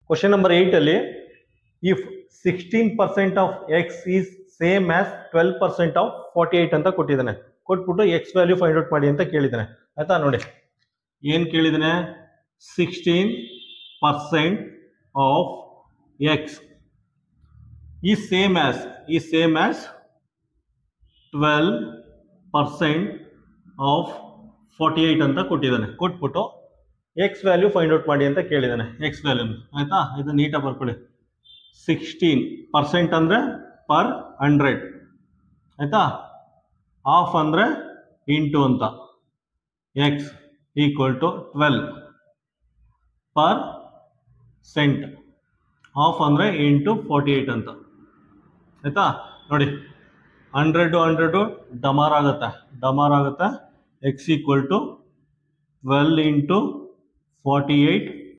Question number 8 ಅಲ್ಲಿ if 16% of X is same as 12% of 48 ಅಂತ ಕೊಟ್ಟಿದ್ದಾನೆ. ಕೊಟ್ಬಿಟ್ಟು ಎಕ್ಸ್ ವ್ಯಾಲ್ಯೂ ಫೈಂಡ್ ಔಟ್ ಮಾಡಿ ಅಂತ ಕೇಳಿದ್ದಾನೆ. ಆಯ್ತಾ, ನೋಡಿ ಏನ್ ಕೇಳಿದ್ದಾನೆ. 16% of X is same as 12% of 48 ಅಂತ ಕೊಟ್ಟಿದ್ದಾನೆ. ಕೊಟ್ಬಿಟ್ಟು ಎಕ್ಸ್ ವ್ಯಾಲ್ಯೂ ಫೈಂಡ್ ಔಟ್ ಮಾಡಿ ಅಂತ ಕೇಳಿದ್ದಾನೆ. ಎಕ್ಸ್ ವ್ಯಾಲ್ಯೂ ಆಯ್ತಾ, ಇದು ನೀಟಾಗಿ ಬರ್ಕೊಳ್ಳಿ. 16% ಅಂದರೆ ಪರ್ 100 ಆಯ್ತಾ, ಹಾಫ್ ಅಂದರೆ ಇಂಟು ಅಂತ, x equal to 12 percent, half ಅಂದರೆ ಇಂಟು 48 ಅಂತ ಆಯ್ತಾ. ನೋಡಿ 100 ಡಮಾರ್ ಆಗುತ್ತೆ, ಎಕ್ಸ್ ಈಕ್ವಲ್ ಟು 12 ಇಂಟು 48